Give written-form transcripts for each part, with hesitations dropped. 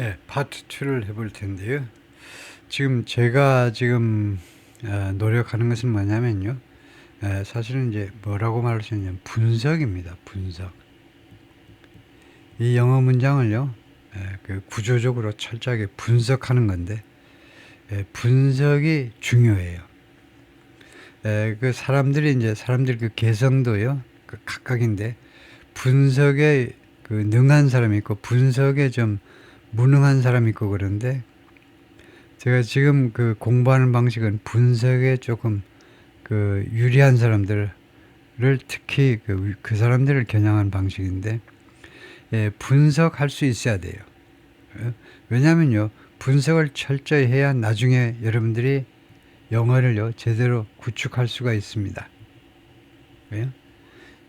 네, 파트 2를 해볼 텐데요. 제가 노력하는 것은 뭐냐면요. 사실은 이제 뭐라고 말할 수 있냐면 분석입니다. 분석. 이 영어 문장을요, 그 구조적으로 철저하게 분석하는 건데, 분석이 중요해요. 그 사람들 그 개성도요, 그 각각인데, 분석에 그 능한 사람이 있고, 분석에 좀 무능한 사람이 있고 그런데, 제가 지금 그 공부하는 방식은 분석에 조금 그 유리한 사람들을 특히 그 사람들을 겨냥한 방식인데, 분석할 수 있어야 돼요. 왜냐면요, 분석을 철저히 해야 나중에 여러분들이 영어를요, 제대로 구축할 수가 있습니다. 왜요?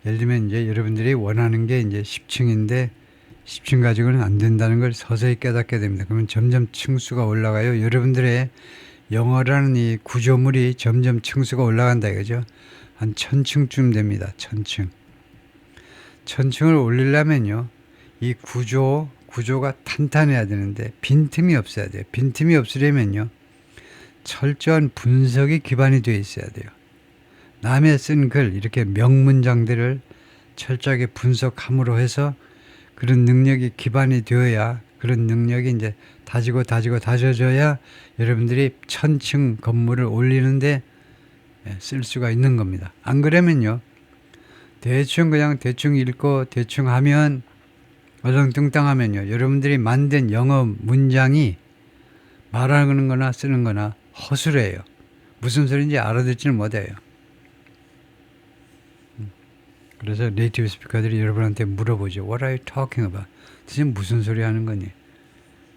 예를 들면 이제 여러분들이 원하는 게 이제 10층인데 10층 가지고는 안 된다는 걸 서서히 깨닫게 됩니다. 그러면 점점 층수가 올라가요. 여러분들의 영어라는 이 구조물이 점점 층수가 올라간다 이거죠. 한 1000층쯤 됩니다. 1000층. 1000층을 올리려면요, 이 구조가 탄탄해야 되는데 빈틈이 없어야 돼요. 빈틈이 없으려면요, 철저한 분석이 기반이 되어 있어야 돼요. 남의 쓴 글, 이렇게 명문장들을 철저하게 분석함으로 해서 그런 능력이 기반이 되어야, 그런 능력이 이제 다져져야 여러분들이 1000층 건물을 올리는데 쓸 수가 있는 겁니다. 안 그러면요, 대충 읽고 대충 하면, 어정뚱땅 하면요, 여러분들이 만든 영어 문장이 말하는 거나 쓰는 거나 허술해요. 무슨 소리인지 알아듣지는 못해요. 그래서 네이티브 스피커들이 여러분한테 물어보죠. What are you talking about? 지금 무슨 소리 하는 거니?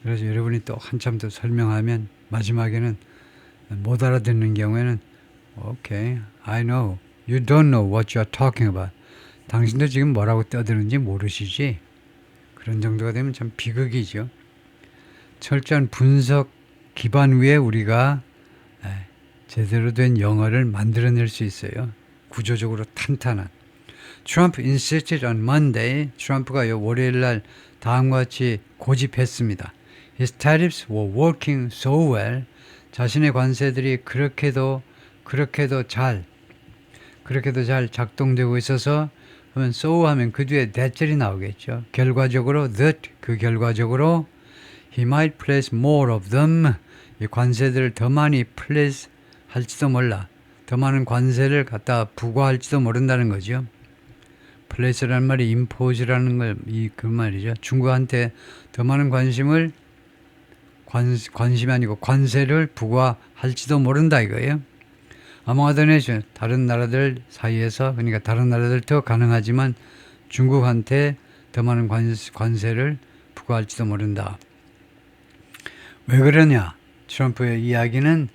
그래서 여러분이 또 한참 더 설명하면 마지막에는 못 알아듣는 경우에는 Okay, I know. You don't know what you are talking about. 당신도 지금 뭐라고 떠드는지 모르시지? 그런 정도가 되면 참 비극이죠. 철저한 분석 기반 위에 우리가 제대로 된 영어를 만들어낼 수 있어요. 구조적으로 탄탄한. Trump insisted on Monday. 트럼프가요, 월요일날 다음과 같이 고집했습니다. His tariffs were working so well. 자신의 관세들이 그렇게도 잘 작동되고 있어서, 하면 so 하면 그 뒤에 that절이 나오겠죠. 결과적으로 he might place more of them. 이 관세들을 더 많이 place 할지도 몰라. 더 많은 관세를 갖다 부과할지도 모른다는 거죠. place라는 말이 impose라는 그 말이죠. 중국한테 더 많은 관심이 아니고 관세를 부과할지도 모른다 이거예요. Among other nations, 다른 나라들 사이에서, 그러니까 다른 나라들도 가능하지만 중국한테 더 많은 관세를 부과할지도 모른다. 왜 그러냐? 트럼프의 이야기는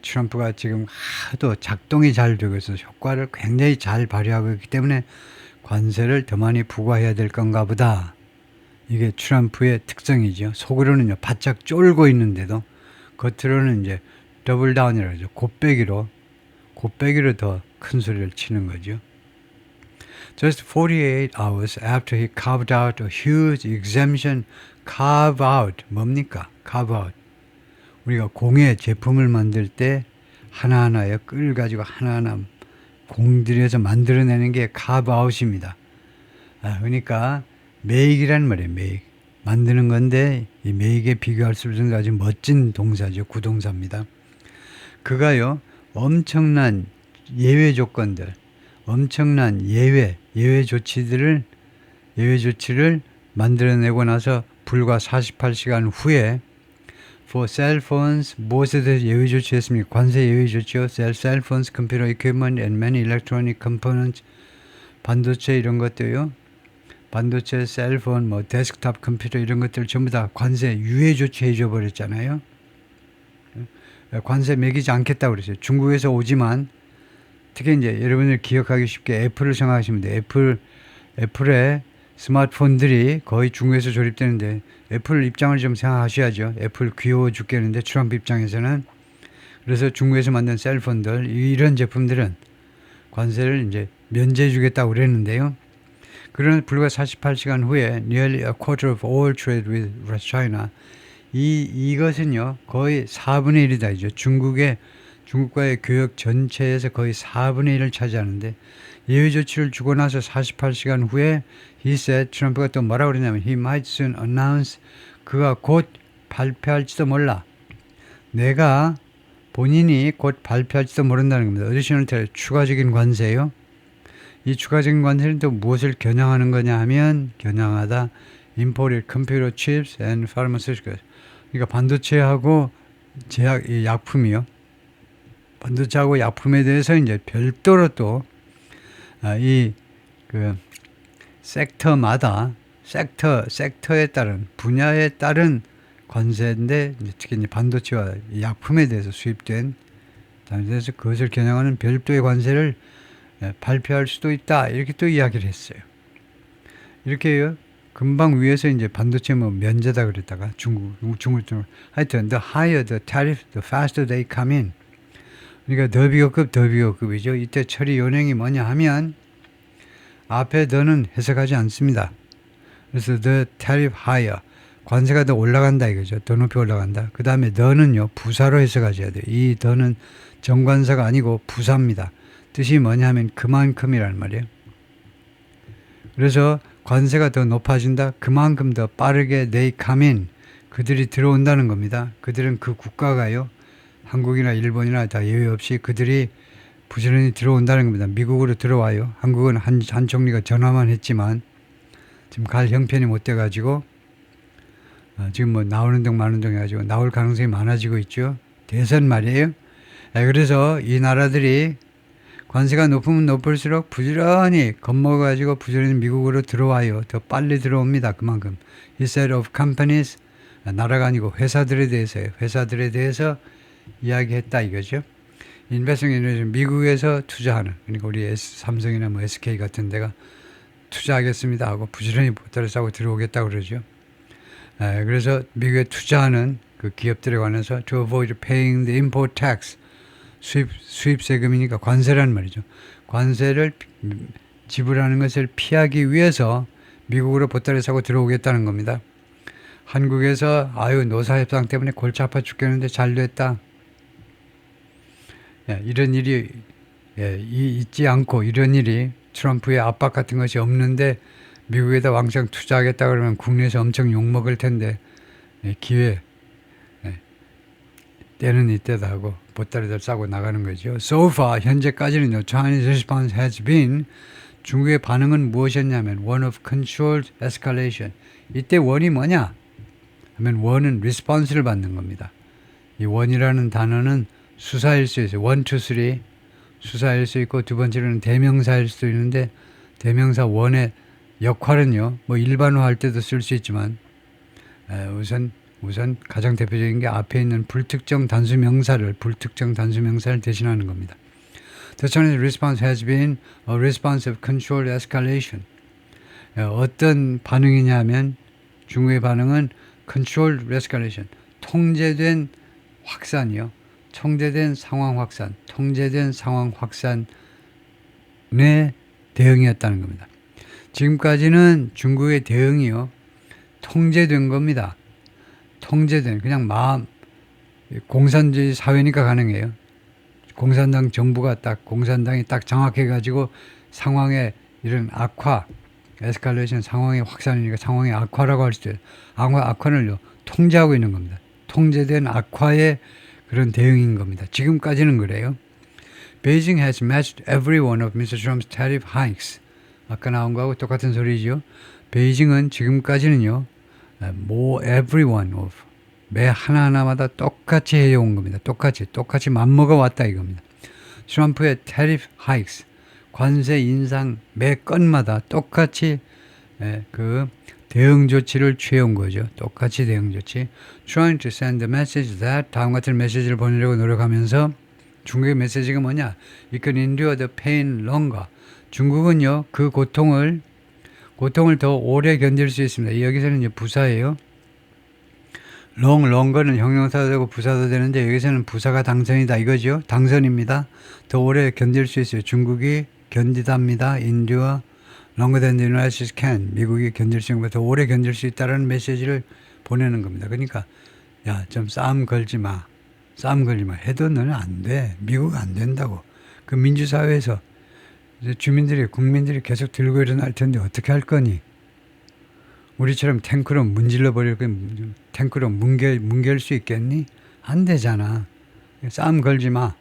트럼프가 지금 하도 작동이 잘 되고 있어서 효과를 굉장히 잘 발휘하고 있기 때문에 관세를 더 많이 부과해야 될 건가 보다. 이게 트럼프의 특성이죠. 속으로는요, 바짝 쫄고 있는데도 겉으로는 이제 더블 다운이라고 하죠. 곱빼기로 더 큰 소리를 치는 거죠. Just 48 hours after he carved out a huge exemption, carve out 뭡니까? carve out. 우리가 공예 제품을 만들 때 하나하나의 끌 가지고 하나하나 공들여서 만들어내는 게 carve out입니다. 그러니까 make이라는 말이에요. make. 만드는 건데 이 make에 비교할 수 없는 아주 멋진 동사죠. 구동사입니다. 그가요, 엄청난 예외 조건들, 엄청난 예외 조치를 만들어내고 나서 불과 48시간 후에 for cell phones, 무엇에 대해서 예외 조치했습니까? 관세 예외 조치요. cell phones, computer equipment and many electronic components, 반도체 이런 것들요. 반도체, 셀폰, 데스크탑 컴퓨터 이런 것들 전부 다 관세 유예 조치 해줘 버렸잖아요. 관세 매기지 않겠다고 그랬어요. 중국에서 오지만, 특히 이제 여러분들 기억하기 쉽게 애플을 생각하시면 돼요. 애플의 스마트폰들이 거의 중국에서 조립되는데, 애플 입장을 좀 생각하셔야죠. 애플 귀여워 죽겠는데, 트럼프 입장에서는. 그래서 중국에서 만든 셀폰들, 이런 제품들은 관세를 이제 면제해 주겠다고 그랬는데요. 그러나 불과 48시간 후에 nearly a quarter of all trade with China 이것은요 거의 4분의 1이다 이죠. 중국과의 교역 전체에서 거의 4분의 1을 차지하는데 예외 조치를 주고 나서 48시간 후에 he said 트럼프가 또 뭐라고 그러냐면 he might soon announce 그가 곧 발표할지도 몰라. 내가 본인이 곧 발표할지도 모른다는 겁니다. additional tariff 추가적인 관세요. 이 추가적인 관세는 또 무엇을 겨냥하는 거냐 하면 겨냥하다 imported computer chips and pharmaceuticals. 그러니까 반도체하고 제약 이 약품이요. 반도체하고 약품에 대해서 이제 별도로 또 이 그 섹터마다 섹터에 따른 분야에 따른 관세인데 특히 이제 반도체와 약품에 대해서 수입된 그래서 그것을 겨냥하는 별도의 관세를 발표할 수도 있다 이렇게 또 이야기를 했어요. 이렇게요. 금방 위에서 이제 반도체 뭐 면제다 그랬다가 중국 하여튼 the higher the tariff, the faster they come in. 그러니까 더 비교급이죠. 이때 처리 요령이 뭐냐 하면 앞에 더는 해석하지 않습니다. 그래서 the tariff higher 관세가 더 올라간다 이거죠. 더 높이 올라간다. 그 다음에 더는요 부사로 해석하셔야 돼요. 이 더는 정관사가 아니고 부사입니다. 뜻이 뭐냐 하면 그만큼이라는 말이에요. 그래서 관세가 더 높아진다. 그만큼 더 빠르게 they come in 그들이 들어온다는 겁니다. 그들은 그 국가가요. 한국이나 일본이나 다 예외 없이 그들이 부지런히 들어온다는 겁니다. 미국으로 들어와요. 한국은 한 총리가 전화만 했지만 지금 갈 형편이 못 돼가지고 지금 뭐 나오는 둥 마는 둥 해가지고 나올 가능성이 많아지고 있죠. 대선 말이에요. 그래서 이 나라들이 관세가 높으면 높을수록 부지런히 겁먹어가지고 부지런히 미국으로 들어와요. 더 빨리 들어옵니다. 그만큼. Instead of companies 나라가 아니고 회사들에 대해서 이야기했다 이거죠. 인베스트는 미국에서 투자하는 그러니까 우리 삼성이나 뭐 SK 같은 데가 투자하겠습니다 하고 부지런히 보따리 싸고 들어오겠다고 그러죠. 그래서 미국에 투자하는 그 기업들에 관해서 to avoid paying the import tax 수입 세금이니까 관세라는 말이죠. 관세를 지불하는 것을 피하기 위해서 미국으로 보따리 싸고 들어오겠다는 겁니다. 한국에서 노사협상 때문에 골치 아파 죽겠는데 잘 됐다. 이런 일이 있지 않고 이런 일이 트럼프의 압박 같은 것이 없는데 미국에다 왕창 투자하겠다 그러면 국내에서 엄청 욕먹을 텐데 기회 때는 이때다 하고 보따리들 싸고 나가는 거죠. So far 현재까지는요. Chinese response has been 중국의 반응은 무엇이었냐면 one of controlled escalation. 이때 원이 뭐냐 하면 원은 response를 받는 겁니다. 이 원이라는 단어는 수사일 수 있어요. 1, 2, 3 수사일 수 있고 두 번째로는 대명사일 수도 있는데 대명사 원의 역할은요. 뭐 일반화할 때도 쓸 수 있지만 우선 가장 대표적인 게 앞에 있는 불특정 단수 명사를 대신하는 겁니다. The Chinese response has been a response of controlled escalation. 어떤 반응이냐면 중국의 반응은 controlled escalation, 통제된 확산이요. 통제된 상황 확산에 대응이었다는 겁니다. 지금까지는 중국의 대응이요. 통제된 겁니다. 그냥 공산주의 사회니까 가능해요. 공산당이 딱 장악해가지고 상황의 이런 에스컬레이션 상황의 확산이니까 상황의 악화라고 할 수도 있어요. 악화를요, 통제하고 있는 겁니다. 통제된 악화의 그런 대응인 겁니다. 지금까지는 그래요. Beijing has matched every one of Mr. Trump's tariff hikes. 아까 나온 거하고 똑같은 소리죠. 베이징은 지금까지는요. every one of 매 하나하나마다 똑같이 해온 겁니다. 똑같이 맘먹어 왔다 이겁니다. 트럼프의 tariff hikes 관세 인상 매 건마다 똑같이 그 대응 조치를 취해온 거죠. 똑같이 대응 조치. Trying to send the message that 다음 같은 메시지를 보내려고 노력하면서 중국의 메시지가 뭐냐? You can endure the pain longer. 중국은요 그 고통을 더 오래 견딜 수 있습니다. 여기서는 이제 부사예요. longer는 형용사도 되고 부사도 되는데 여기서는 부사가 당선이다 이거죠. 당선입니다. 더 오래 견딜 수 있어요. 중국이 견디답니다. endure longer than the United States can. 미국이 견딜 수 있는 것보다 더 오래 견딜 수 있다는 메시지를 보내는 겁니다. 그러니까 야, 좀 싸움 걸지 마. 싸움 걸지 마. 해도 너는 안 돼. 미국 안 된다고. 그 민주사회에서 이제 주민들이 국민들이 계속 들고 일어날 텐데 어떻게 할 거니? 우리처럼 탱크로 문질러 버릴 거 탱크로 뭉갤 수 있겠니? 안 되잖아. 싸움 걸지 마.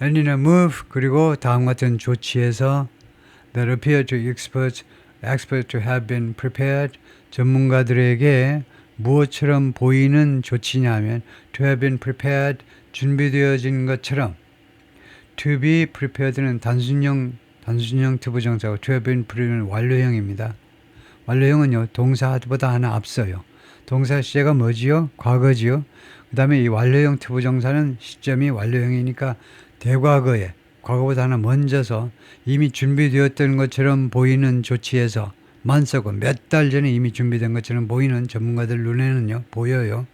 And in a move 그리고 다음 같은 조치에서 that appear to experts to have been prepared 전문가들에게 무엇처럼 보이는 조치냐면 to have been prepared 준비되어진 것처럼 to be prepared는 단순형 투부정사고 to have been prepared는 완료형입니다. 완료형은요 동사보다 하나 앞서요. 동사 시제가 뭐지요? 과거지요. 그 다음에 이 완료형 투부정사는 시점이 완료형이니까 대과거에 과거보다 하나 먼저서 이미 준비되었던 것처럼 보이는 조치에서 만서고 몇 달 전에 이미 준비된 것처럼 보이는 전문가들 눈에는요 보여요.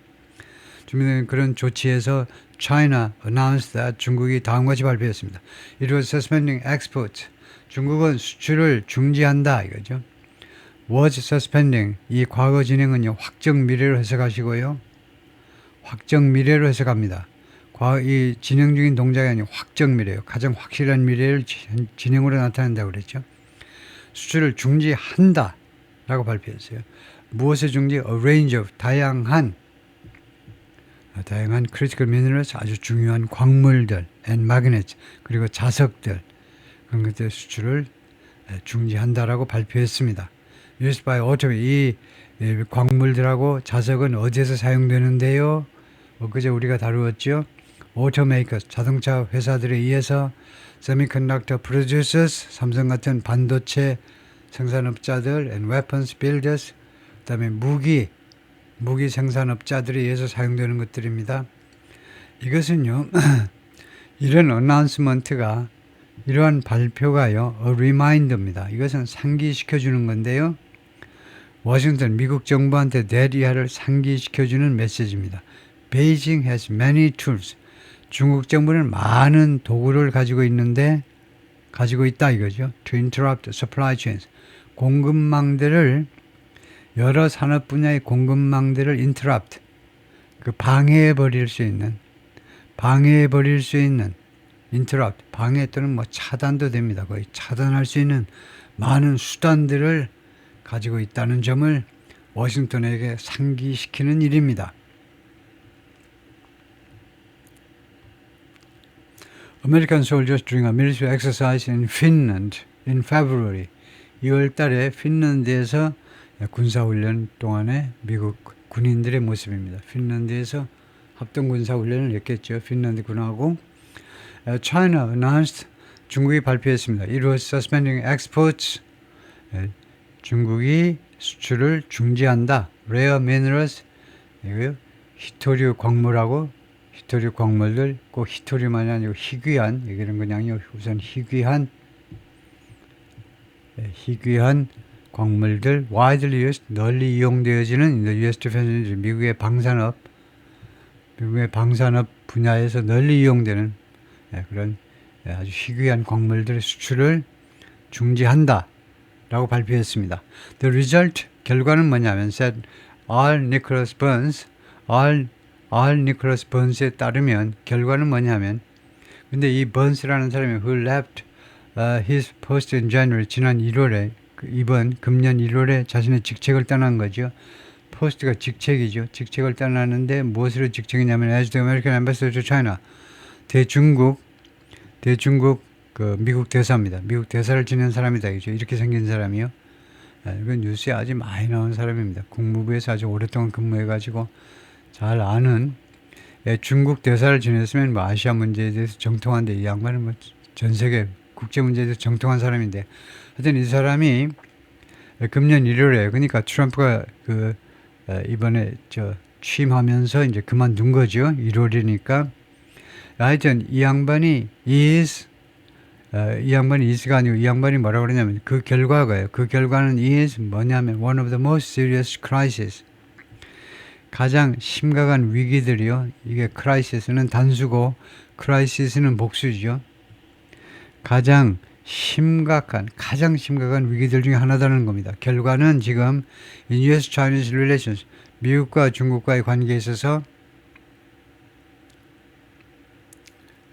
준비된 그런 조치에서 China announced that 중국이 다음과 같이 발표했습니다. It was suspending exports. 중국은 수출을 중지한다 이거죠. was suspending 이 과거 진행은요 확정 미래로 해석하시고요. 확정 미래로 해석합니다. 이 진행 중인 동작이 아니고 확정 미래예요. 가장 확실한 미래를 진행으로 나타낸다고 그랬죠. 수출을 중지한다 라고 발표했어요. 무엇의 중지? A range of 다양한 critical minerals 아주 중요한 광물들 and magnets 그리고 자석들 그런 것들 수출을 중지한다라고 발표했습니다. Used by automate 이 광물들하고 자석은 어디에서 사용되는데요? 그제 우리가 다루었죠. automakers 자동차 회사들에 의해서 semiconductor producers 삼성 같은 반도체 생산업자들 and weapons builders 그다음에 무기 생산업자들에 의해서 사용되는 것들입니다. 이것은요 이런 어나운스먼트가 이러한 발표가요 a reminder입니다. 이것은 상기시켜주는 건데요. 워싱턴 미국 정부한테 대리하를 상기시켜주는 메시지입니다. Beijing has many tools. 중국 정부는 많은 도구를 가지고 있다 이거죠. To interrupt supply chains. 공급망들을 여러 산업 분야의 공급망들을 interrupt. 방해해 버릴 수 있는 interrupt. 방해 또는 차단도 됩니다. 거의 차단할 수 있는 많은 수단들을 가지고 있다는 점을 워싱턴에게 상기시키는 일입니다. American soldiers during a military exercise in Finland in February 2월 달에 핀란드에서 군사훈련 동안에 미국 군인들의 모습입니다. 핀란드에서 합동군사훈련을 했겠죠. 핀란드 군하고 China announced 중국이 발표했습니다. It was suspending exports 중국이 수출을 중지한다. Rare minerals 희토류 광물들 꼭 희토류만이 아니고 희귀한 이런 그냥요 우선 희귀한 광물들 widely used 널리 이용되어지는 the U.S. Defense 미국의 방산업 분야에서 널리 이용되는 그런 아주 희귀한 광물들의 수출을 중지한다 라고 발표했습니다. The result 결과는 뭐냐면 said R. Nicholas Burns에 따르면 결과는 뭐냐면 근데 이 Burns라는 사람이 who left his post in January 지난 1월에 이번 금년 1월에 자신의 직책을 떠난 거죠. 포스트가 직책이죠. 직책을 떠나는데 무엇으로 직책이냐면 as the American Ambassador to China 대중국 미국 대사입니다. 미국 대사를 지낸 사람이다 이죠. 이렇게 생긴 사람이요. 이건 뉴스에 아주 많이 나온 사람입니다. 국무부에서 아주 오랫동안 근무해가지고 잘 아는 중국 대사를 지냈으면 아시아 문제에 대해서 정통한데 이 양반은 전 세계 국제 문제에 대해서 정통한 사람인데 하여튼 이 사람이 금년 1월에 그러니까 트럼프가 이번에 취임하면서 이제 그만둔 거죠. 1월이니까 하여튼 이 양반이 is가 아니고 이 양반이 뭐라고 그러냐면 그 결과는 is 뭐냐면 one of the most serious crises 가장 심각한 위기들이요. 이게 crisis는 단수고 crisis는 복수죠. 가장 가장 심각한 위기들 중에 하나다는 겁니다. 결과는 지금 in U.S.-Chinese relations, 미국과 중국과의 관계에 있어서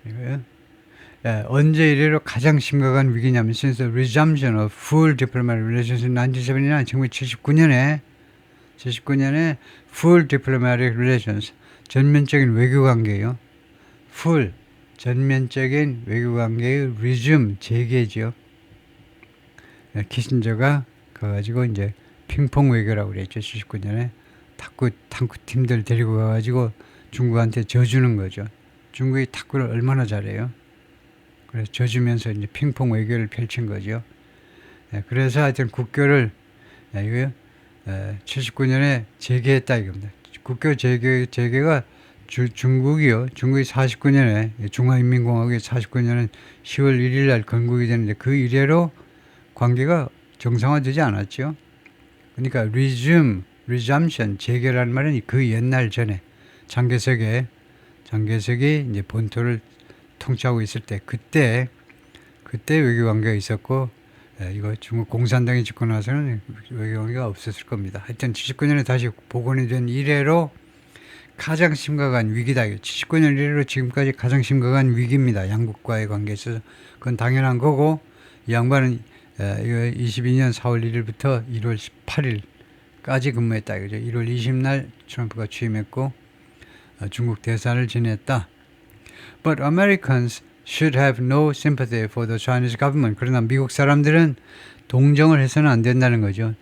이거요. 언제 이래로 가장 심각한 위기냐면 since the resumption of full diplomatic relations in 1979, 1979년에 full diplomatic relations, 전면적인 외교관계예요. full, 전면적인 외교관계의 resume, 재개죠. 키신저가 가가지고 이제 핑퐁 외교라고 그랬죠. 79년에 탁구 팀들 데리고 가가지고 중국한테 져주는 거죠. 중국이 탁구를 얼마나 잘해요. 그래서 져주면서 이제 핑퐁 외교를 펼친 거죠. 그래서 하여튼 국교를 79년에 재개했다 이겁니다. 국교 재개가 중국이 49년에 중화인민공화국이 49년에 10월 1일 날 건국이 되는데 그 이래로 관계가 정상화되지 않았죠. 그러니까 resumption, 재개라는 말은 그 옛날 전에 장개석이 이제 본토를 통치하고 있을 때 그때 외교 관계가 있었고 이거 중국 공산당이 집권 나서는 외교 관계가 없었을 겁니다. 하여튼 79년에 다시 복원이 된 이래로 가장 심각한 위기다. 79년 이래로 지금까지 가장 심각한 위기입니다. 양국과의 관계에서 그건 당연한 거고 이 양반은 이거 22년 4월 1일부터 1월 18일까지 근무했다. 이거죠. 1월 20날 트럼프가 취임했고 중국 대사를 지냈다. But Americans should have no sympathy for the Chinese government. 그러나 미국 사람들은 동정을 해서는 안 된다는 거죠.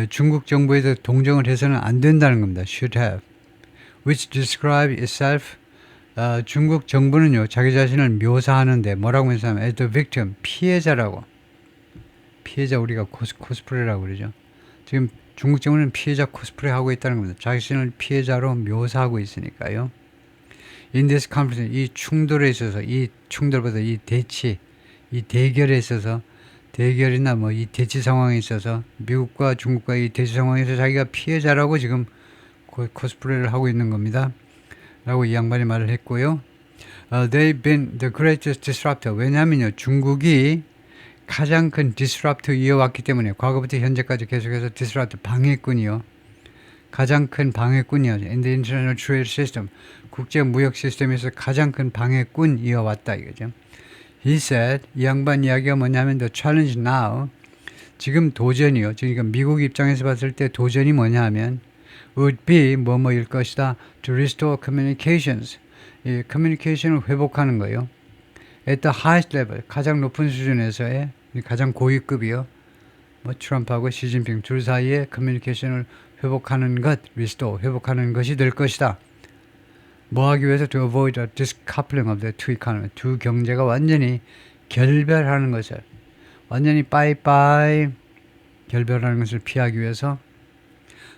중국 정부에서 동정을 해서는 안 된다는 겁니다. should have. Which describe itself. 중국 정부는요, 자기 자신을 묘사하는데 뭐라고 묘사하면 as the victim, 피해자라고. 피해자 우리가 코스프레라고 그러죠. 지금 중국 정부는 피해자 코스프레 하고 있다는 겁니다. 자신을 피해자로 묘사하고 있으니까요. In this conflict, 이 충돌에 있어서, 이 충돌보다 이 대결에 있어서, 대결이나 뭐 이 대치 상황에 있어서, 미국과 중국과 이 대치 상황에서 자기가 피해자라고 지금 코스프레를 하고 있는 겁니다. 라고 이 양반이 말을 했고요. They've been the greatest disruptor. 왜냐하면요, 중국이 가장 큰 disruptor 이어왔기 때문에, 과거부터 현재까지 계속해서 disruptor, 방해꾼이요. 가장 큰 방해꾼이요. In the international trade system. 국제 무역 시스템에서 가장 큰 방해꾼 이어왔다 이거죠. He said, 이 양반 이야기가 뭐냐면 the challenge now, 지금 도전이요. 그러니까 미국 입장에서 봤을 때 도전이 뭐냐 하면 would be 뭐뭐일 것이다. To restore communications. 이 커뮤니케이션을 회복하는 거예요. At the highest level, 가장 높은 수준에서의 가장 고위급이요. 뭐 트럼프하고 시진핑 둘 사이의 커뮤니케이션을 회복하는 것, restore, 회복하는 것이 될 것이다. 뭐 하기 위해서 to avoid a discoupling of the two economies. 두 경제가 완전히 결별하는 것을, 완전히 빠이빠이 결별하는 것을 피하기 위해서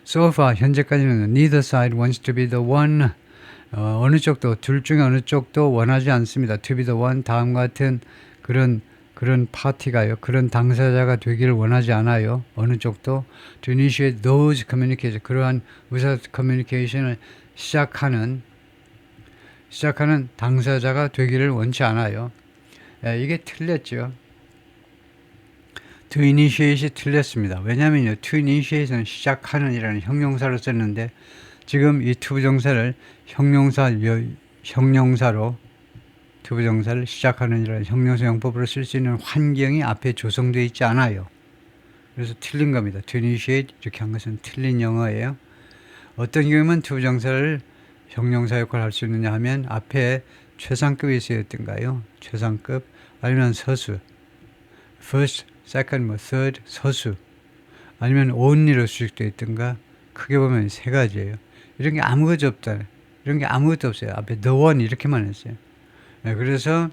so far, 현재까지는 neither side wants to be the one. 어느 쪽도, 둘 중에 어느 쪽도 원하지 않습니다. to be the one, 다음과 같은 그런 파티가요. 그런 당사자가 되기를 원하지 않아요. 어느 쪽도 to initiate those communication, 그러한 의사 커뮤니케이션을 시작하는 당사자가 되기를 원치 않아요. 이게 틀렸죠. to initiate이 틀렸습니다. 왜냐하면요, to initiate는 시작하는 이라는 형용사로 썼는데 지금 이 투부정사를 형용사로 투부정사를 시작하는 이라는 형용사 용법으로 쓸 수 있는 환경이 앞에 조성되어 있지 않아요. 그래서 틀린 겁니다. to initiate 이렇게 한 것은 틀린 영어예요. 어떤 경우면 투부정사를 형용사 역할을 할 수 있느냐 하면 앞에 최상급이 쓰였던가요? 최상급 아니면 서수 first, second, 뭐 third, 서수 아니면 only로 수식되어 있던가 크게 보면 세 가지예요. 이런 게 아무것도 없다. 이런 게 아무것도 없어요. 앞에 the one 이렇게만 했어요. 그래서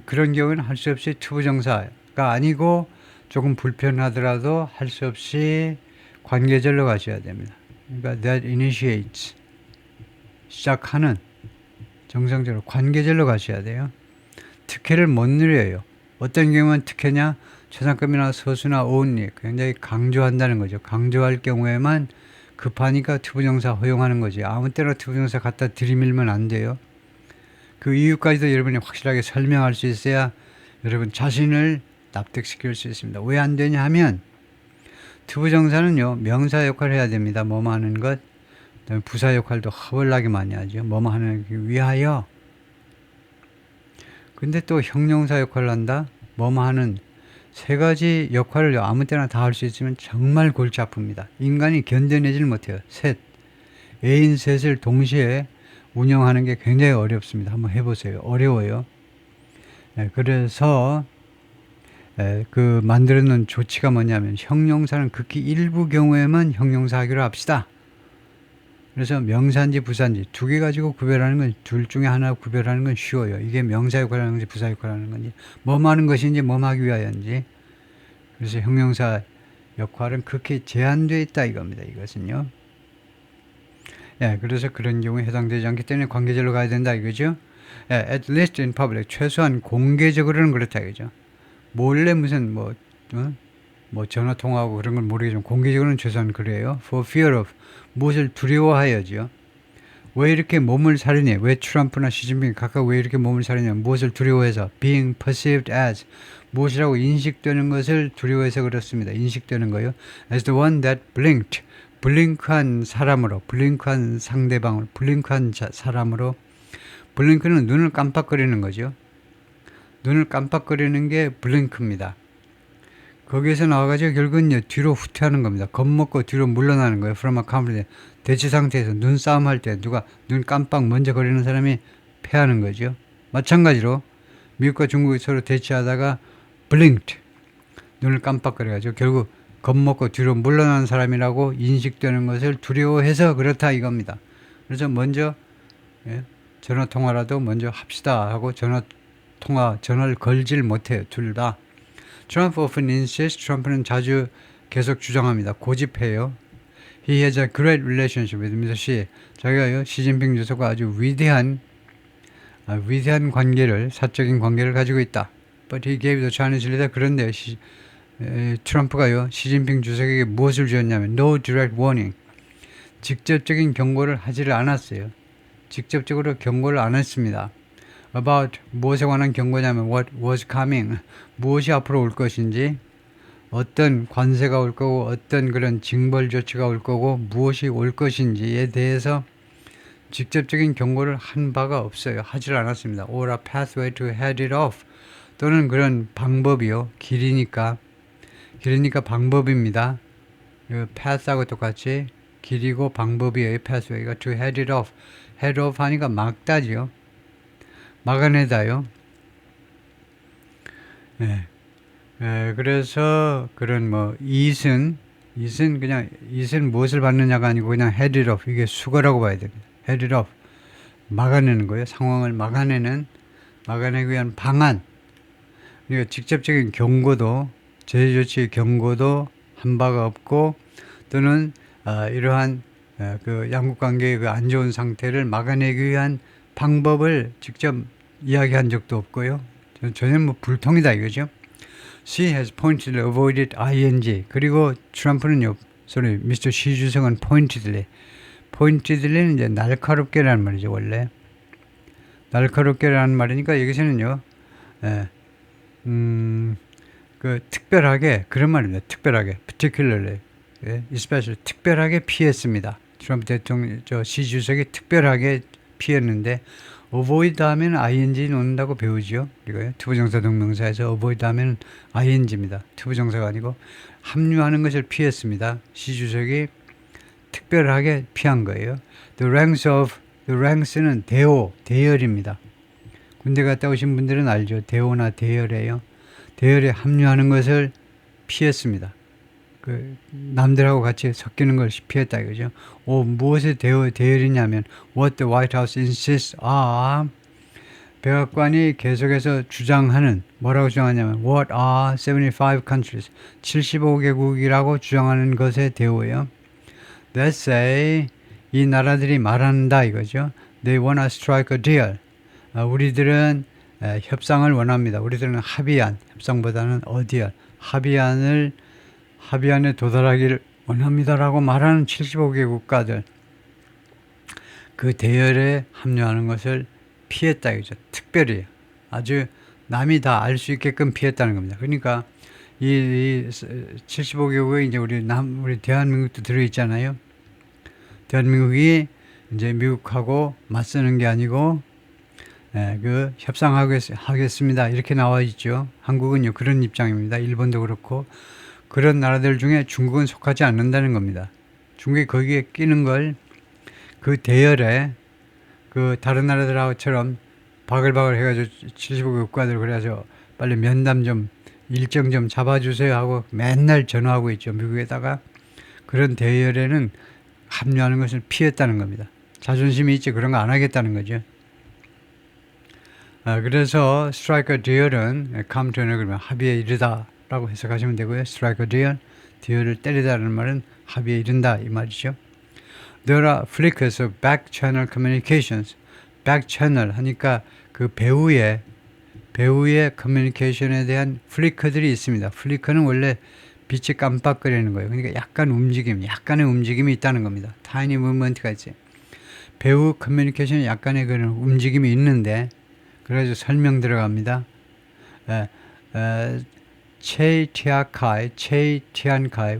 그런 경우는 할 수 없이 투부정사가 아니고 조금 불편하더라도 할 수 없이 관계절로 가셔야 됩니다. 그러니까 that initiates, 시작하는, 정상적으로 관계절로 가셔야 돼요. 특혜를 못 누려요. 어떤 경우는 특혜냐, 최상급이나 서수나 only 굉장히 강조한다는 거죠. 강조할 경우에만 급하니까 투부정사 허용하는 거지. 아무 때나 투부정사 갖다 들이밀면 안 돼요. 그 이유까지도 여러분이 확실하게 설명할 수 있어야 여러분 자신을 납득시킬 수 있습니다. 왜 안 되냐 하면 투부정사는요 명사 역할을 해야 됩니다. 뭐뭐 하는 것. 그다음에 부사 역할도 허벌나게 많이 하죠. 뭐뭐 하기 위하여. 근데 또 형용사 역할을 한다. 뭐뭐 하는 세 가지 역할을 아무 때나 다 할 수 있으면 정말 골치 아픕니다. 인간이 견뎌내질 못해요. 셋. 애인 셋을 동시에 운영하는 게 굉장히 어렵습니다. 한번 해보세요. 어려워요. 그래서 그 만들어 놓은 조치가 뭐냐면 형용사는 극히 일부 경우에만 형용사 하기로 합시다. 그래서 명사인지 부사인지 두 개 가지고 구별하는 건 둘 중에 하나 구별하는 건 쉬워요. 이게 명사 역할을 하는 건지 부사 역할을 하는 건지 뭐뭐 하는 것인지 뭐뭐 하기 위하여인지. 그래서 형용사 역할은 극히 제한되어 있다 이겁니다. 이것은요. 그래서 그런 경우에 해당되지 않기 때문에 관계절로 가야 된다 이거죠. At least in public. 최소한 공개적으로는 그렇다 이거죠. 몰래 무슨 뭐 전화 통화하고 그런 건 모르겠지만 공개적으로는 최소한 그래요. For fear of. 무엇을 두려워하여죠. 왜 이렇게 몸을 사리냐. 왜 트럼프나 시진핑이 각각 왜 이렇게 몸을 사리냐. 무엇을 두려워해서. Being perceived as. 무엇이라고 인식되는 것을 두려워해서 그렇습니다. 인식되는 거요. As the one that blinked. 블링크한 사람으로. 블링크한 상대방으로. 블링크한 사람으로. 블링크는 눈을 깜빡거리는 거죠. 눈을 깜빡거리는 게 블링크입니다. 거기에서 나와가지고 결국은 뒤로 후퇴하는 겁니다. 겁먹고 뒤로 물러나는 거예요. From a conflict. 대치 상태에서 눈싸움 할 때 누가 눈 깜빡 먼저 거리는 사람이 패하는 거죠. 마찬가지로 미국과 중국이 서로 대치하다가 blinked. 눈을 깜빡거려가지고 결국 겁먹고 뒤로 물러나는 사람이라고 인식되는 것을 두려워해서 그렇다 이겁니다. 그래서 먼저 전화통화라도 먼저 합시다 하고 전화를 걸질 못해요. 둘 다. Trump often insists. 트럼프는 자주 계속 주장합니다. 고집해요. He has a great relationship with Mr. Xi. 자기가요 시진핑 주석과 아주 위대한 관계를, 사적인 관계를 가지고 있다. But he gave the Chinese leader. 그런데 트럼프가요 시진핑 주석에게 무엇을 주었냐면 no direct warning. 직접적인 경고를 하지를 않았어요. 직접적으로 경고를 안 했습니다. About 무엇에 관한 경고냐면 what was coming. 무엇이 앞으로 올 것인지, 어떤 관세가 올 거고 어떤 그런 징벌 조치가 올 거고 무엇이 올 것인지에 대해서 직접적인 경고를 한 바가 없어요. 하지를 않았습니다. Or a pathway to head it off. 또는 그런 방법이요. 길이니까 방법입니다. path하고 똑같이 길이고 방법이에요. pathway가 to head it off. head off 하니까 막다지요. 막아내다요. 그래서 그런 이익은 무엇을 받느냐가 아니고 그냥 head it off. 이게 수거라고 봐야 됩니다. head it off. 막아내는 거예요. 상황을 막아내기 위한 방안. 그러니까 직접적인 경고도, 제재조치 경고도 한 바가 없고, 또는 이러한 그 양국 관계의 그 안 좋은 상태를 막아내기 위한 방법을 직접 이야기한 적도 없고요. 전혀 불통이다 이거죠. She has pointedly avoided ing. 그리고 트럼프는요, 미스터 시 주석은 pointedly는 이제 날카롭게라는 말이죠. 원래 날카롭게라는 말이니까 여기서는요, 그 특별하게 그런 말입니다. 특별하게, particularly, especially 특별하게 피했습니다. 트럼프 대통령, 시 주석이 특별하게 피했는데, avoid 하면 ing 놓는다고 배우죠. 이거요. 투부정사 동명사에서 avoid 하면 ing입니다. 투부정사가 아니고 합류하는 것을 피했습니다. 시 주석이 특별하게 피한 거예요. The ranks는 대열입니다. 군대 갔다 오신 분들은 알죠. 대오나 대열이에요. 대열에 합류하는 것을 피했습니다. 그 남들하고 같이 섞이는 걸 피했다 이거죠. 무엇의 대열이냐면 what the White House insists are. 백악관이 계속해서 주장하는, 뭐라고 주장하냐면 what are 75 countries, 75개국이라고 주장하는 것의 대오예요. That say, 이 나라들이 말한다 이거죠. They want to strike a deal. 우리들은 협상을 원합니다. 우리들은 합의안, 협상보다는 a deal, 합의안에 도달하기를 원합니다라고 말하는 75개 국가들, 그 대열에 합류하는 것을 피했다 이거죠. 특별히 아주 남이 다 알 수 있게끔 피했다는 겁니다. 그러니까 이 75개국에 이제 우리 대한민국도 들어있잖아요. 대한민국이 이제 미국하고 맞서는 게 아니고 협상하겠습니다. 이렇게 나와 있죠. 한국은요 그런 입장입니다. 일본도 그렇고 그런 나라들 중에 중국은 속하지 않는다는 겁니다. 중국이 거기에 끼는 걸 그 대열에 그 다른 나라들하고처럼 바글바글 해가지고 75개 국가들 그래서 빨리 면담 좀 일정 좀 잡아주세요 하고 맨날 전화하고 있죠. 미국에다가 그런 대열에는 합류하는 것을 피했다는 겁니다. 자존심이 있지 그런 거 안 하겠다는 거죠. 그래서 strike a deal은 come to an agreement, 합의에 이르다 라고 해석하시면 되고요. strike a deal, deal을 때리다라는 말은 합의에 이른다 이 말이죠. There are flickers of back channel communications. back channel 하니까 그 배우의 커뮤니케이션에 대한 플리커들이 있습니다. 플리커는 원래 빛이 깜빡거리는 거예요. 그러니까 약간의 움직임이 있다는 겁니다. tiny movement가 있어요. 배우 커뮤니케이션에 약간의 그런 움직임이 있는데 그래서 설명 들어갑니다. 체이티안카이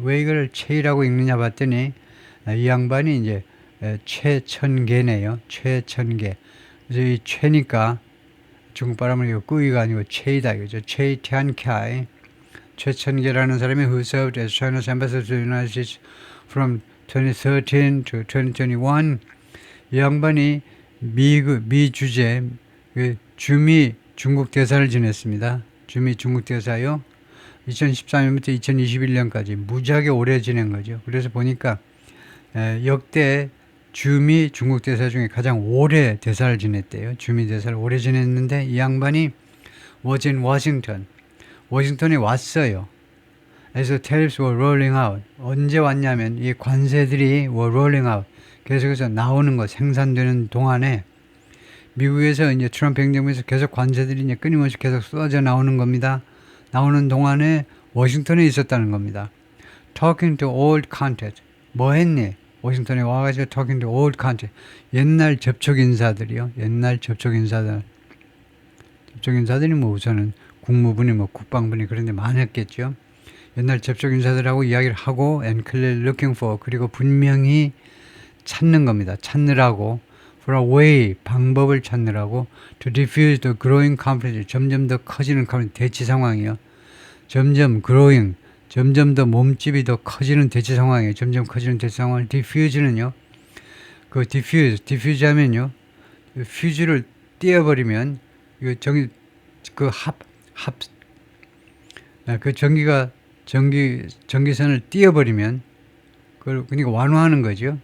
왜 이걸 체이라고 읽느냐 봤더니 이 양반이 이제 최천계네요. 최천계. 그래서 이 최니까 중국 발음은 이거 꾸이가 아니고 체이다 이거죠. 체이티안카이 최천계라는 사람이 who served as China's ambassador to the United States from 2013 to 2021. 이 양반이 미 주재 주미 중국 대사를 지냈습니다. 주미 중국 대사요. 2014년부터 2021년까지 무지하게 오래 지낸 거죠. 그래서 보니까 역대 주미 중국 대사 중에 가장 오래 대사를 지냈대요. 주미 대사를 오래 지냈는데 이 양반이 was in Washington. 워싱턴에 왔어요. 그래서 tariffs were rolling out. 언제 왔냐면 이 관세들이 were rolling out. 계속해서 나오는 거 생산되는 동안에 미국에서 이제 트럼프 행정부에서 계속 관세들이 이제 끊임없이 계속 쏟아져 나오는 겁니다. 나오는 동안에 워싱턴에 있었다는 겁니다. Talking to old contact. 뭐 했니? 워싱턴에 와가지고 talking to old contact. 옛날 접촉 인사들이요. 옛날 접촉 인사들. 접촉 인사들이 뭐 우선은 국무부니 뭐 국방부니 그런 데 많았겠죠. 옛날 접촉 인사들하고 이야기를 하고 and clearly looking for 그리고 분명히 찾는 겁니다. 찾느라고 for a way 방법을 찾느라고 to diffuse the growing conflict 점점 더 커지는 대치 상황이요. 점점 growing 점점 더 몸집이 더 커지는 대치 상황이에요. 점점 커지는 대치 상황을 diffuse는요. 그 diffuse 하면요. fuse를 띄어버리면 이거 전기선을 띄어버리면 그걸 그러니까 완화하는 거죠.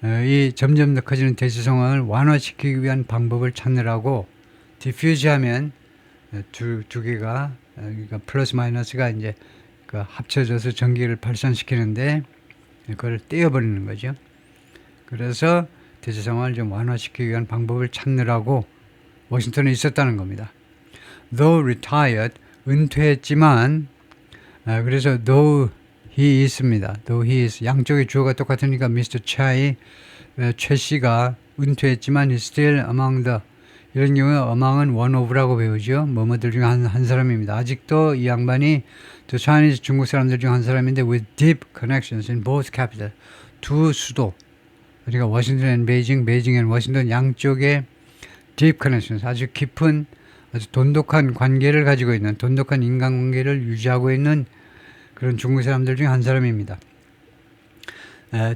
이 점점 더 커지는 대치 상황을 완화시키기 위한 방법을 찾느라고 디퓨즈 하면 두 개가 그러니까 플러스 마이너스가 이제 그 합쳐져서 전기를 발산시키는데 그걸 떼어버리는 거죠. 그래서 대치 상황을 좀 완화시키기 위한 방법을 찾느라고 워싱턴에 있었다는 겁니다. Though retired, 은퇴했지만 그래서 though he is입니다. though he is 양쪽의 주어가 똑같으니까 Mr. 최 씨가 은퇴했지만 he's still among the 이런 경우에 among은 one of라고 배우죠. 뭐뭐들 중에 한 사람입니다. 아직도 이 양반이 the Chinese 중국 사람들 중 한 사람인데 with deep connections in both capital 두 수도 그러니까 워싱턴 and 베이징 and 워싱턴 양쪽에 deep connections 아주 깊은 아주 돈독한 관계를 가지고 있는 돈독한 인간관계를 유지하고 있는 그런 중국 사람들 중에 한 사람입니다.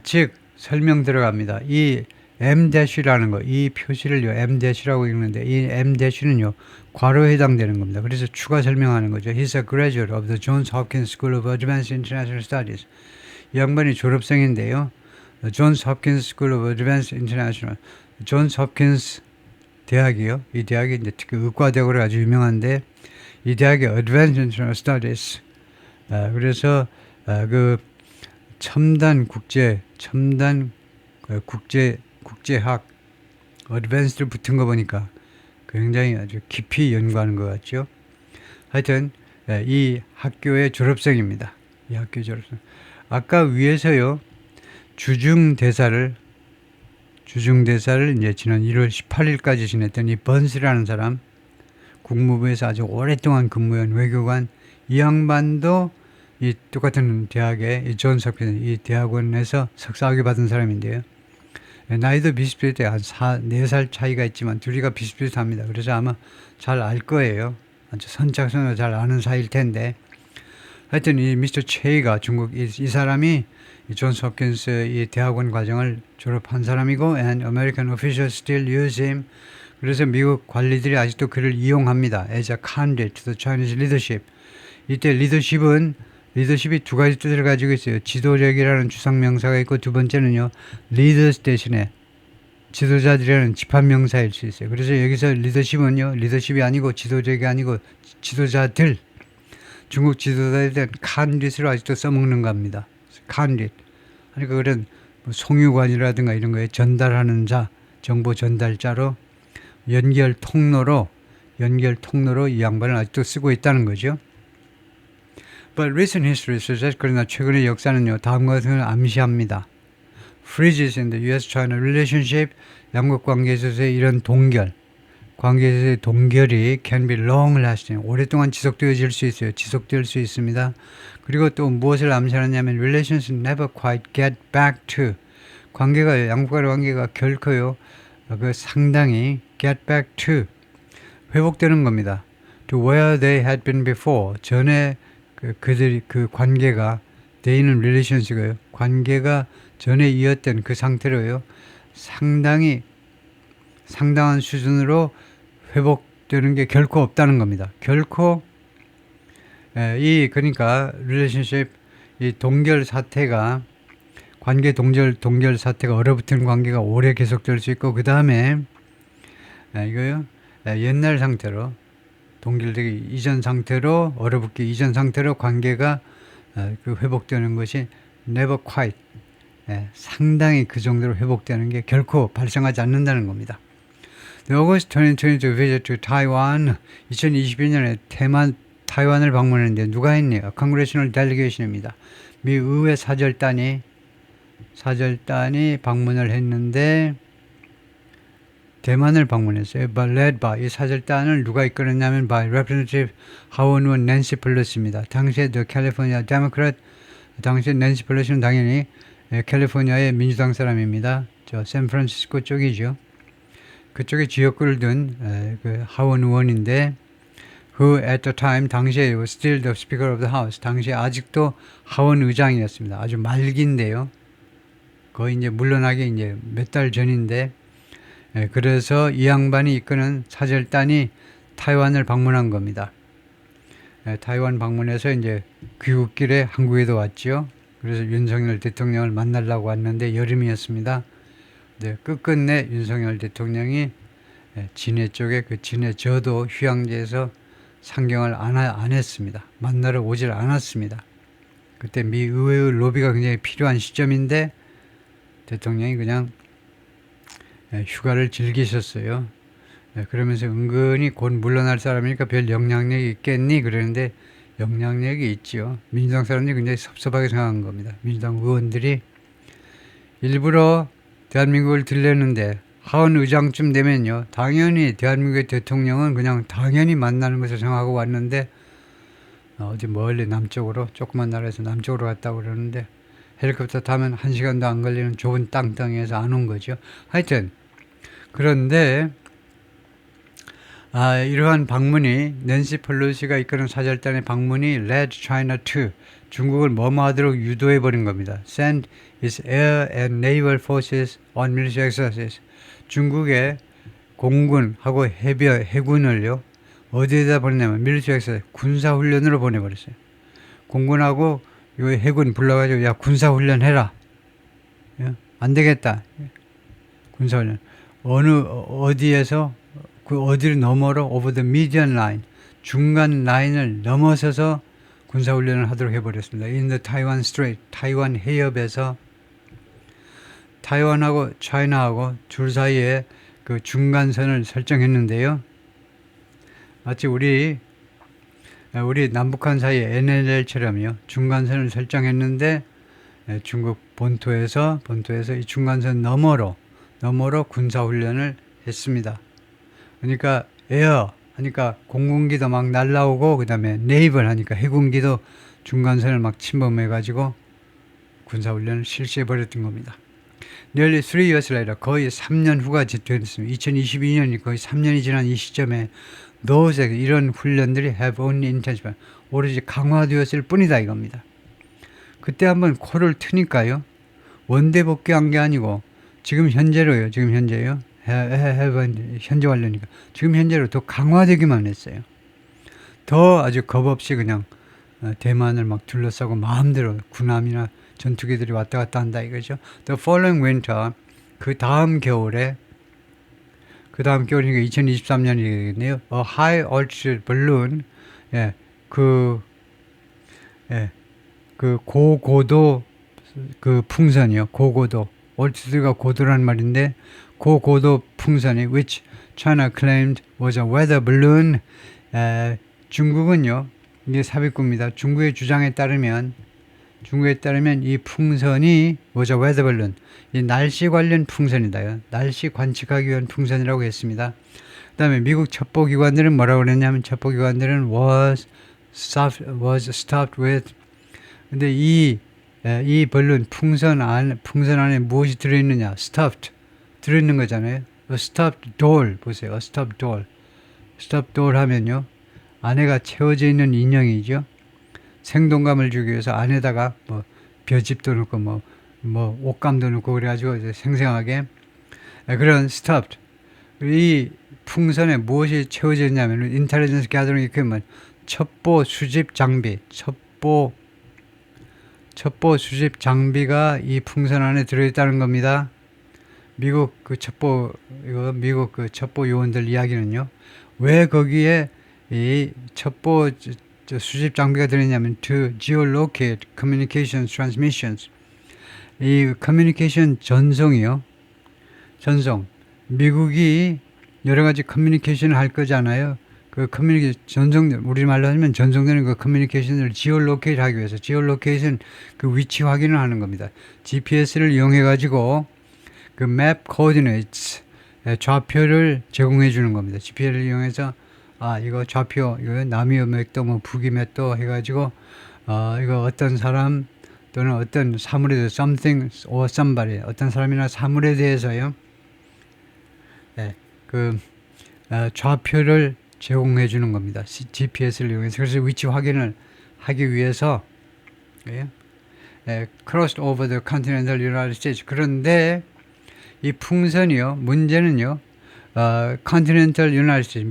즉 설명 들어갑니다. 이 M-라는 거, 이 표시를요 M-라고 읽는데 이 M-는요 괄호에 해당되는 겁니다. 그래서 추가 설명하는 거죠. He's a graduate of the Johns Hopkins School of Advanced International Studies. 이 양반이 졸업생인데요. Johns Hopkins School of Advanced International, 존스 홉킨스 대학이요. 이 대학이 이제 특히 의과대학으로 아주 유명한데 이 대학의 Advanced International Studies. 그래서 그 첨단 국제학 어드밴스드 붙은 거 보니까 굉장히 아주 깊이 연구하는 것 같죠. 하여튼 이 학교의 졸업생입니다. 이 학교 졸업생. 아까 위에서요 주중 대사를 이제 지난 1월 18일까지 지냈던 이 번스라는 사람 국무부에서 아주 오랫동안 근무한 외교관, 이 양반도 이 똑같은 대학에 이 존스 홉킨스 이 대학원에서 석사학위 받은 사람인데요. 나이도 비슷비슷해요. 한 4살 차이가 있지만 둘이가 비슷비슷합니다. 그래서 아마 잘 알 거예요. 아주 선착순으로 잘 아는 사이일 텐데, 하여튼 이 미스터 체이가 중국 이 사람이 이 존스 홉킨스 이 대학원 과정을 졸업한 사람이고, and American officials still use him. 그래서 미국 관리들이 아직도 그를 이용합니다. as a candidate to the Chinese leadership. 이때 리더십이 두 가지 뜻을 가지고 있어요. 지도력이라는 주상명사가 있고, 두 번째는요, leaders 대신에 지도자들이라는 집합명사일 수 있어요. 그래서 여기서 리더십은요, 리더십이 아니고 지도력이 아니고 지도자들, 중국 지도자에 대한 칸딧으로 아직도 써먹는 겁니다. 칸딧. 그러니까 그런 송유관이라든가 이런 거에 전달하는 자, 정보 전달자로 연결 통로로 이 양반을 아직도 쓰고 있다는 거죠. But recent history suggests, 그러나 최근의 역사는요, 다음과 같은 걸 암시합니다. Freezes in the U.S.-China relationship, 양국 관계에 있어서의 이런 관계에서의 동결이 can be long-lasting, 오랫동안 지속되어질 수 있어요. 지속될 수 있습니다. 그리고 또 무엇을 암시하느냐면 relations never quite get back to, 양국 간의 관계가 결코요, 상당히 get back to, 회복되는 겁니다. To where they had been before, 전에 그들이 그 관계가, they는 relations이고요. 관계가 전에 이었던 그 상태로요, 상당한 수준으로 회복되는 게 결코 없다는 겁니다. 결코 그러니까 relationship 이 동결 사태가 동결 사태가 얼어붙은 관계가 오래 계속될 수 있고, 그 다음에 이거요, 옛날 상태로 동결되기 이전 상태로, 얼어붙기 이전 상태로 관계가 회복되는 것이 never quite, 상당히 그 정도로 회복되는 게 결코 발생하지 않는다는 겁니다. The August 2022 visit to Taiwan, 2021년에 타이완을 방문했는데 누가 했네요? Congressional Delegation입니다. 미 의회 사절단이 방문을 했는데 대만을 방문했어요. led by, 이 사절단을 누가 이끌었냐면 by Representative 하원 의원 낸시 펠로시입니다. 당시에 The California Democrat, 당시에 낸시 펠로시는 당연히 캘리포니아의 민주당 사람입니다. 저 샌프란시스코 쪽이죠. 그쪽에 지역구를 둔 그 하원 의원인데, who at the time, 당시에 was still the Speaker of the House, 당시에 아직도 하원 의장이었습니다. 아주 말기인데요. 거의 이제 물러나기 이제 몇 달 전인데, 그래서 이 양반이 이끄는 사절단이 타이완을 방문한 겁니다. 타이완 방문해서 이제 귀국길에 한국에도 왔죠. 그래서 윤석열 대통령을 만나려고 왔는데 여름이었습니다. 네, 끝끝내 윤석열 대통령이 진해 쪽에 진해 저도 휴양지에서 상경을 안 했습니다. 만나러 오질 않았습니다. 그때 미 의회의 로비가 굉장히 필요한 시점인데 대통령이 그냥 휴가를 즐기셨어요. 그러면서 은근히 곧 물러날 사람이니까 별 영향력이 있겠니? 그러는데 영향력이 있죠. 민주당 사람들이 굉장히 섭섭하게 생각한 겁니다. 민주당 의원들이 일부러 대한민국을 들렸는데 하원 의장쯤 되면요, 당연히 대한민국의 대통령은 그냥 당연히 만나는 것을 생각하고 왔는데 어디 멀리 남쪽으로, 조그만 나라에서 남쪽으로 갔다고 그러는데 헬리콥터 타면 1시간도 안 걸리는 좁은 땅덩이에서 안 온 거죠. 하여튼 그런데 이러한 방문이, 낸시 펠로시가 이끄는 사절단의 방문이 led China to, 중국을 뭐뭐하도록 유도해버린 겁니다. Send its air and naval forces on military exercises. 중국의 공군하고 해군을요, 어디에다 보내냐면 military exercise, 군사훈련으로 보내버렸어요. 공군하고 요 해군 불러가지고 야 군사훈련 해라. 안 되겠다. 군사훈련. 어디에서 어디를 너머로 over the median line, 중간 라인을 넘어서서 군사훈련을 하도록 해버렸습니다. In the Taiwan Strait, 타이완 해협에서 타이완하고 차이나하고 둘 사이에 그 중간선을 설정했는데요. 마치 우리 남북한 사이에 NLL처럼요, 중간선을 설정했는데 중국 본토에서 이 중간선 너머로 군사훈련을 했습니다. 그러니까 에어, 하니까 공군기도 막 날라오고 그다음에 네이벌 하니까 해군기도 중간선을 막 침범해가지고 군사훈련을 실시해 버렸던 겁니다. Nearly 3 years later, 거의 3년 후가 됐습니다. 2022년이 거의 3년이 지난 이 시점에 those 이런 훈련들이 have only intensified, 오로지 강화되었을 뿐이다 이겁니다. 그때 한번 코를 트니까요. 원대 복귀한 게 아니고 지금 현재로요. 지금 현재요. 현재 완료니까 지금 현재로 더 강화되기만 했어요. 더 아주 겁없이 그냥 대만을 막 둘러싸고 마음대로 군함이나 전투기들이 왔다 갔다 한다 이거죠. The following winter, 그 다음 겨울이니까 2023년이겠네요. A high altitude balloon, 예, 그 고고도 그 풍선이요. 고고도. altitude가 고도라는 말인데 고고도 풍선이 which China claimed was a weather balloon. 중국은요. 이게 삽입구입니다. 중국의 주장에 따르면 이 풍선이 was a weather balloon. 이 날씨 관련 풍선이다요. 날씨 관측하기 위한 풍선이라고 했습니다. 그 다음에 미국 첩보기관들은 뭐라고 그랬냐면 첩보기관들은 was stuffed with. 근데 이 벌룬 풍선 안에 무엇이 들어있느냐? stuffed 들어있는 거잖아요. A stuffed doll 보세요. A stuffed doll. stuffed doll 하면요. 안에가 채워져 있는 인형이죠. 생동감을 주기 위해서 안에다가 뭐 벼집도 넣고 뭐 옷감도 넣고 그래가지고 이제 생생하게 그런 stuffed. 이 풍선에 무엇이 채워져 있냐면 intelligence gathering equipment, 첩보 수집 장비, 첩보 수집 장비가 이 풍선 안에 들어있다는 겁니다. 미국 그 첩보 요원들 이야기는요. 왜 거기에 이 첩보 수집 장비가 들어있냐면 to geolocate communication transmissions. 이 커뮤니케이션 전송이요. 미국이 여러 가지 커뮤니케이션을 할 거잖아요. 그 커뮤니케이션 우리말로 하면 전송되는 그 커뮤니케이션을 지오로케이트 하기 위해서 지오로케이션 그 위치 확인을 하는 겁니다. GPS를 이용해 가지고 그 map coordinates 좌표를 제공해 주는 겁니다. GPS를 이용해서 이거 좌표 이거 남이어 몇 도 뭐 북이 몇 도 해 가지고 이거 어떤 사람 또는 어떤 사물에 대해서 something or somebody 어떤 사람이나 사물에 대해서요. 좌표를 제공해 주는 겁니다. GPS를 이용해서. 그래서 위치 확인을 하기 위해서 crossed over the continental United States. 그런데 이 풍선이요. 문제는요. continental United States,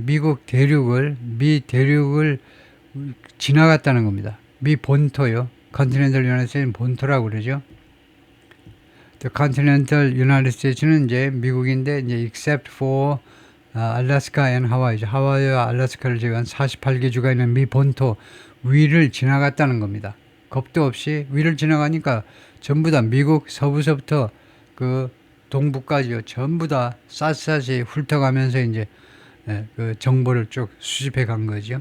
미 대륙을 지나갔다는 겁니다. 미 본토요. continental United States 본토라고 그러죠. The continental United States는 이제 미국인데 이제 except for 알래스카 앤 하와이죠. 하와이와 알래스카를 제외한 48개 주가 있는 미 본토 위를 지나갔다는 겁니다. 겁도 없이 위를 지나가니까 전부 다 미국 서부서부터 그 동부까지요. 전부 다 샅샅이 훑어가면서 이제 그 정보를 쭉 수집해 간 거죠.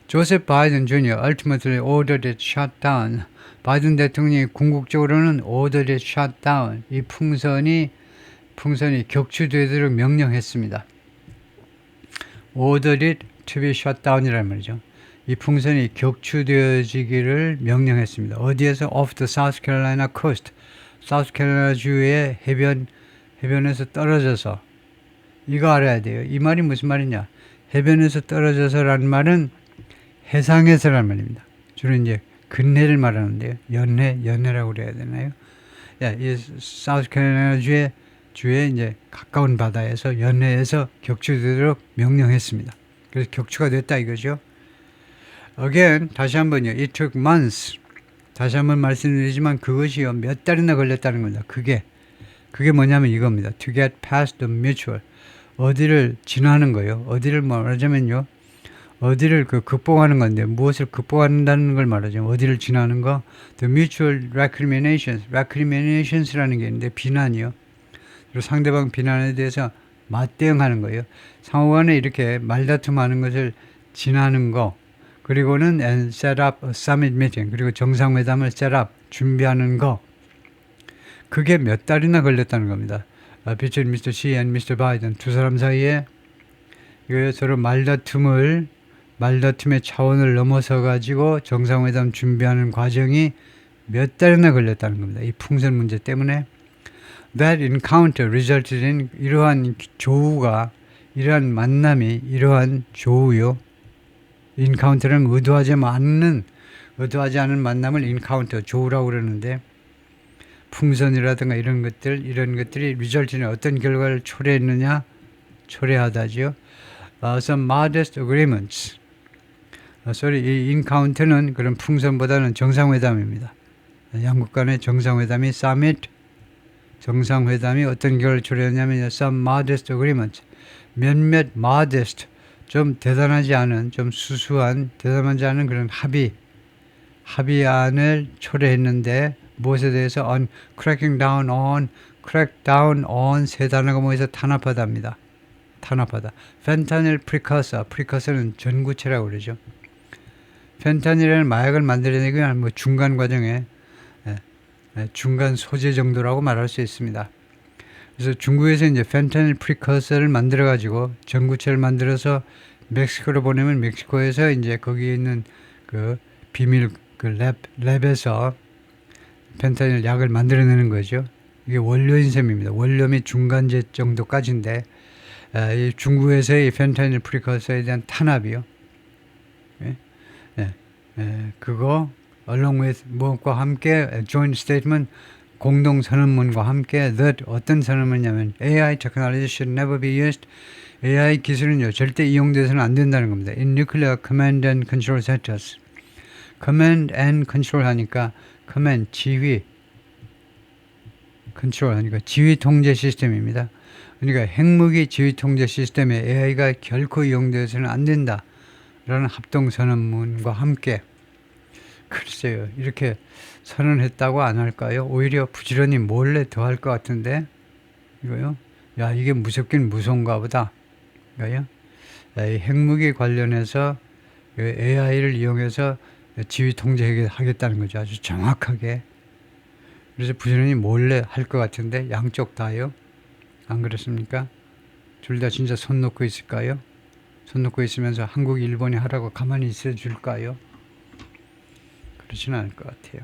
조셉 바이든 주니어 ultimately ordered it shut down. 바이든 대통령이 궁극적으로는 ordered it shut down. 이 풍선이 격추되도록 명령했습니다. ordered it to be shut down이라는 말이죠. 이 풍선이 격추되어지기를 명령했습니다. 어디에서? off the South Carolina coast. 사우스캐롤라이나 주의 해변에서 떨어져서. 이거 알아야 돼요. 이 말이 무슨 말이냐? 해변에서 떨어져서라는 말은 해상에서라는 말입니다. 주로 이제 근해를 말하는데요. 연해라고 그래야 되나요? 이 사우스캐롤라이나 주의 이제 가까운 바다에서 연해에서 격추되도록 명령했습니다. 그래서 격추가 됐다 이거죠. Again, 다시 한번요. It took months. 다시 한번 말씀드리지만 그것이요. 몇 달이나 걸렸다는 겁니다. 그게 뭐냐면 이겁니다. To get past the mutual. 어디를 지나는 거예요. 어디를 말하자면요. 어디를 극복하는 건데 무엇을 극복한다는 걸 말하죠. 어디를 지나는 거. The mutual recriminations. recriminations라는 게 있는데 비난이요. 그리고 상대방 비난에 대해서 맞대응하는 거예요. 상호간에 이렇게 말다툼하는 것을 지나는 거. 그리고는 and set up a summit meeting. 그리고 정상회담을 set up, 준비하는 거. 그게 몇 달이나 걸렸다는 겁니다. between Mr. Xi and Mr. Biden. 두 사람 사이에 이거 서로 말다툼의 차원을 넘어서 가지고 정상회담 준비하는 과정이 몇 달이나 걸렸다는 겁니다. 이 풍선 문제 때문에. That encounter resulted in 이러한 조우가 이러한 만남이 이러한 조우요. encounter는 의도하지 않은 만남을 encounter 조우라고 그러는데 풍선이라든가 이런 것들이 result는 어떤 결과를 초래하다지요. Some modest agreements. 이 encounter는 그런 풍선보다는 정상회담입니다. 양국 간의 정상회담이 summit 정상회담이 어떤 결과를 초래했냐면 some modest agreements. 몇몇 modest 좀 대단하지 않은 좀 수수한 대단하지 않은 그런 합의안을 초래했는데 무엇에 대해서 on crack down on 세 단어가 모여서 탄압하다입니다. 탄압하다. fentanyl precursor는 전구체라고 그러죠. 펜타닐이라는 마약을 만들어내기 위한 중간 과정에 중간 소재 정도라고 말할 수 있습니다. 그래서 중국에서 이제 펜타닐 프리커서를 만들어 가지고 전구체를 만들어서 멕시코로 보내면 멕시코에서 이제 거기에 있는 그 비밀 그 랩에서 펜타닐 약을 만들어내는 거죠. 이게 원료인 셈입니다. 원료 및 중간재 정도까지인데 이 중국에서의 펜타닐 프리커서에 대한 탄압이요. 그거 along with 무엇과 함께 joint statement 공동 선언문과 함께 that 어떤 선언문이냐면 AI technology should never be used. AI 기술은요 절대 이용돼서는 안 된다는 겁니다. In nuclear command and control centers. command and control 하니까 command 지휘, control 하니까 지휘 통제 시스템입니다. 그러니까 핵무기 지휘 통제 시스템에 AI가 결코 이용돼서는 안 된다. 라는 합동 선언문과 함께 글쎄요 이렇게 선언했다고 안 할까요? 오히려 부지런히 몰래 더 할 것 같은데 이거요. 야 이게 무섭긴 무서운가 보다. 이거요. 핵무기 관련해서 AI를 이용해서 지휘 통제하겠다는 거죠. 아주 정확하게. 그래서 부지런히 몰래 할 것 같은데 양쪽 다요. 안 그렇습니까? 둘 다 진짜 손 놓고 있을까요? 손 놓고 있으면서 한국, 일본이 하라고 가만히 있어 줄까요? 그렇지는 않을 것 같아요.